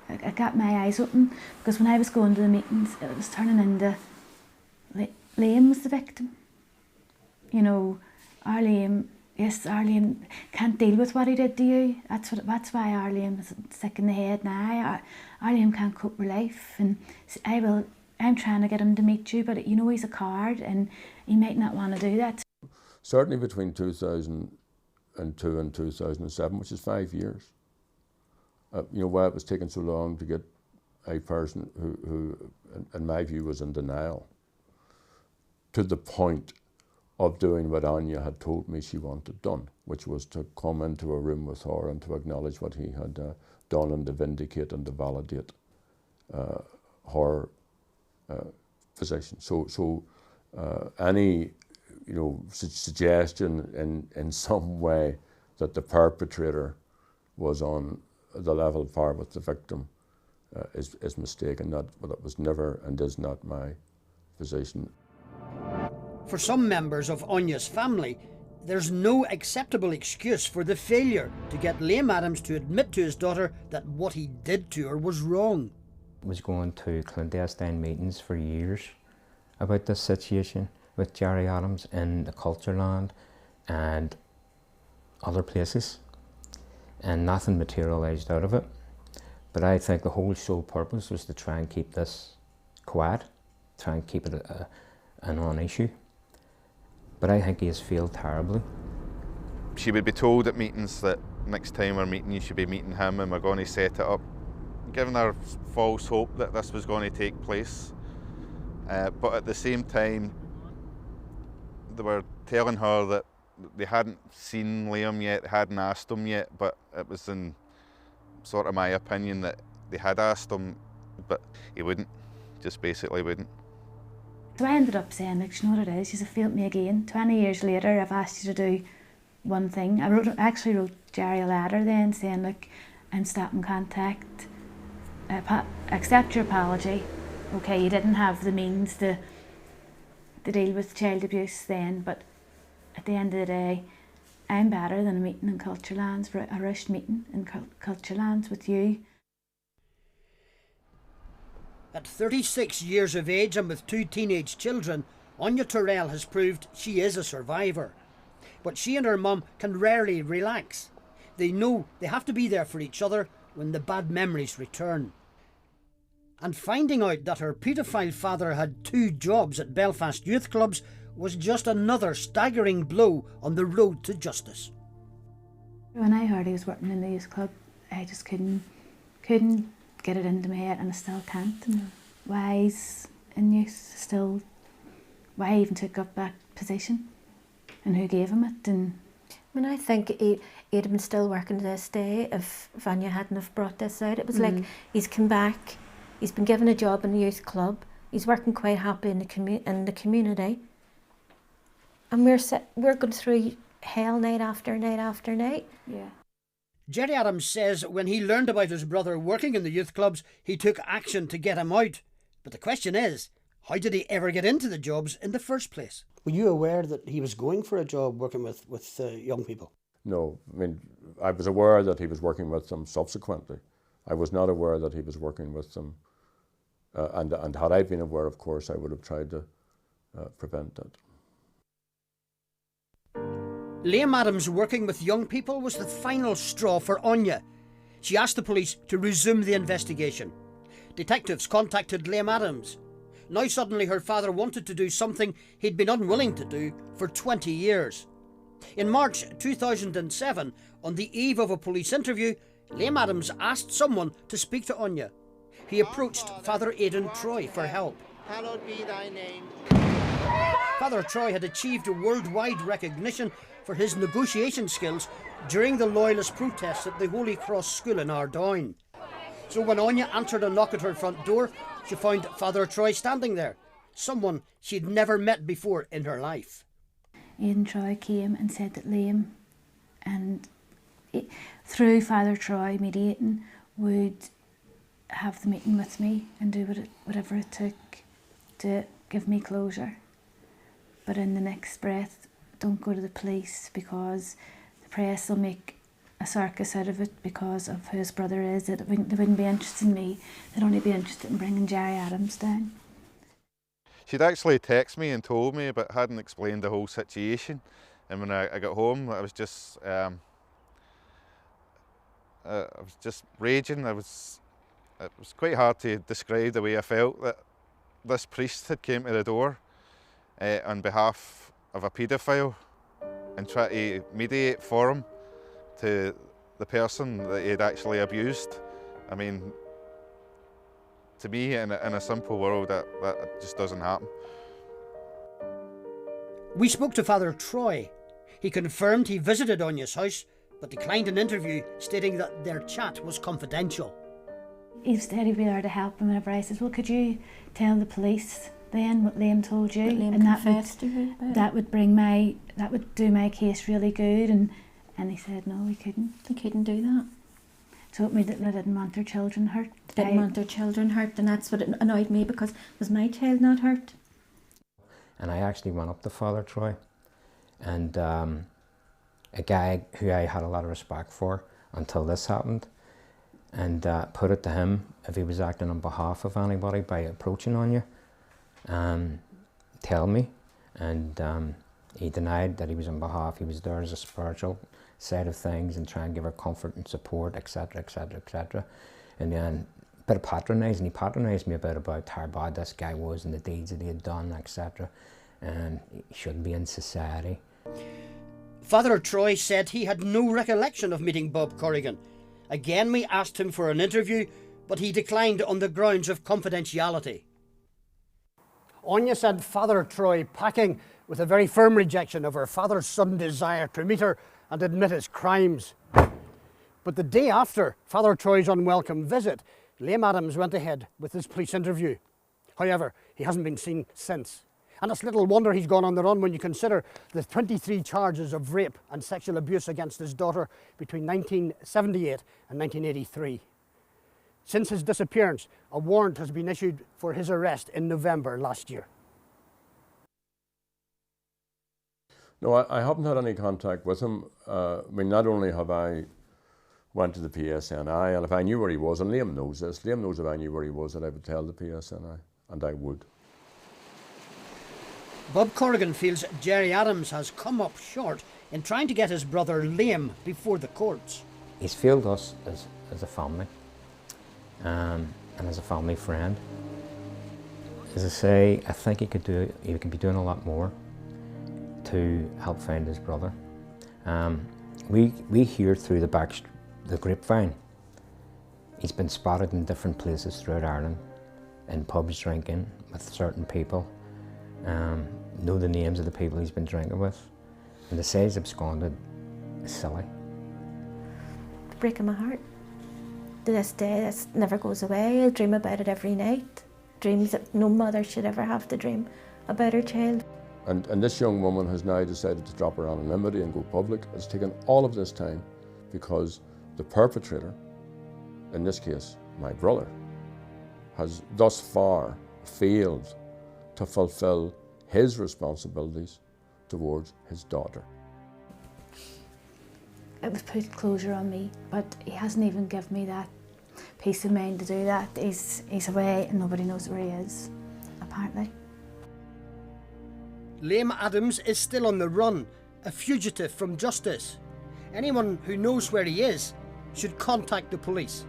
it got my eyes open, because when I was going to the meetings, it was turning into Liam was the victim. You know, our Liam can't deal with what he did to you. That's why our Liam is sick in the head now. Our Liam can't cope with life, and I'm trying to get him to meet you, but you know he's a coward and he might not want to do that. Certainly between 2002 and 2007, which is 5 years. You know, why it was taking so long to get a person who, in my view, was in denial, to the point of doing what Anya had told me she wanted done, which was to come into a room with her and to acknowledge what he had done and to vindicate and to validate her position. So any suggestion in some way that the perpetrator was on the level par with the victim is mistaken. That was never and is not my position. For some members of Anya's family, there's no acceptable excuse for the failure to get Liam Adams to admit to his daughter that what he did to her was wrong. I was going to clandestine meetings for years about this situation with Gerry Adams in the culture land and other places, and nothing materialised out of it. But I think the whole sole purpose was to try and keep this quiet, try and keep it a non-issue. But I think he has failed terribly. She would be told at meetings that next time we're meeting, you should be meeting him and we're going to set it up, giving her false hope that this was going to take place. But at the same time, they were telling her that they hadn't seen Liam yet, hadn't asked him yet, but it was in sort of my opinion that they had asked him, but he wouldn't, just basically wouldn't. So I ended up saying, like, you know what it is, you've failed me again. 20 years later, I've asked you to do one thing. I actually wrote Gerry a letter then saying, look, I'm stopping contact. Accept your apology. Okay, you didn't have the means to deal with child abuse then, but at the end of the day, I'm better than a meeting in Culture Lands, a rushed meeting in Culture Lands with you. At 36 years of age and with 2 teenage children, Anya Terrell has proved she is a survivor. But she and her mum can rarely relax. They know they have to be there for each other when the bad memories return. And finding out that her paedophile father had 2 jobs at Belfast youth clubs was just another staggering blow on the road to justice. When I heard he was working in the youth club, I just couldn't get it into my head, and I still can't. And why he's in youth still, why he even took up that position, and who gave him it. And I mean, I think he'd have been still working to this day if Vanya hadn't have brought this out. It was like he's come back, he's been given a job in the youth club, he's working quite happy in the community, and we're going through hell night after night after night. yeah. Gerry Adams says when he learned about his brother working in the youth clubs, he took action to get him out. But the question is, how did he ever get into the jobs in the first place? Were you aware that he was going for a job working with young people? No, I mean, I was aware that he was working with them subsequently. I was not aware that he was working with them. And had I been aware, of course, I would have tried to prevent that. Liam Adams working with young people was the final straw for Anya. She asked the police to resume the investigation. Detectives contacted Liam Adams. Now suddenly her father wanted to do something he'd been unwilling to do for 20 years. In March 2007, on the eve of a police interview, Liam Adams asked someone to speak to Anya. He approached Father Aidan Troy for help. Hallowed be thy name. Father Troy had achieved worldwide recognition for his negotiation skills during the Loyalist protests at the Holy Cross School in Ardoyne. So when Anya answered a knock at her front door, she found Father Troy standing there, someone she'd never met before in her life. Aidan Troy came and said that Liam, and through Father Troy mediating, would have the meeting with me and do whatever it took to give me closure. But in the next breath, don't go to the police because the press will make a circus out of it because of who his brother is. That they wouldn't be interested in me. They'd only be interested in bringing Gerry Adams down. She'd actually texted me and told me, but hadn't explained the whole situation. And when I got home, I was just raging. It was quite hard to describe the way I felt that this priest had came to the door on behalf of a paedophile and tried to mediate for him to the person that he had actually abused. I mean, to me, in a simple world, that just doesn't happen. We spoke to Father Troy. He confirmed he visited Anya's house, but declined an interview, stating that their chat was confidential. He said he'd be there to help him whenever I said, well, could you tell the police then what Liam told you? And that would do my case really good. And he said no, he couldn't. He couldn't do that. Told me that they didn't want their children hurt. They didn't want their children hurt, and that's what annoyed me, because was my child not hurt? And I actually went up to Father Troy, and a guy who I had a lot of respect for until this happened, and put it to him if he was acting on behalf of anybody by approaching Anya, tell me. And he denied that he was on behalf. He was there as a spiritual side of things and try and give her comfort and support, etc, etc, etc. And then a bit of patronising. He patronised me about how bad this guy was and the deeds that he had done, etc. And he shouldn't be in society. Father Troy said he had no recollection of meeting Bob Corrigan. Again, we asked him for an interview, but he declined on the grounds of confidentiality. Anya sent Father Troy packing with a very firm rejection of her father's sudden desire to meet her and admit his crimes. But the day after Father Troy's unwelcome visit, Liam Adams went ahead with his police interview. However, he hasn't been seen since. And it's little wonder he's gone on the run when you consider the 23 charges of rape and sexual abuse against his daughter between 1978 and 1983. Since his disappearance, a warrant has been issued for his arrest in November last year. No, I haven't had any contact with him. I mean, not only have I went to the PSNI, and if I knew where he was, and Liam knows this, Liam knows if I knew where he was that I would tell the PSNI, and I would. Bob Corrigan feels Gerry Adams has come up short in trying to get his brother Liam before the courts. He's failed us as a family, and as a family friend. As I say, I think he could be doing a lot more to help find his brother. We hear through the grapevine, he's been spotted in different places throughout Ireland, in pubs drinking with certain people. Know the names of the people he's been drinking with, and to say he's absconded is silly. It's breaking my heart. To this day, this never goes away. I dream about it every night. Dreams that no mother should ever have to dream about her child. And this young woman has now decided to drop her anonymity and go public. It's taken all of this time because the perpetrator, in this case, my brother, has thus far failed to fulfill his responsibilities towards his daughter. It was put closure on me, but he hasn't even given me that peace of mind to do that. He's away and nobody knows where he is, apparently. Liam Adams is still on the run, a fugitive from justice. Anyone who knows where he is should contact the police.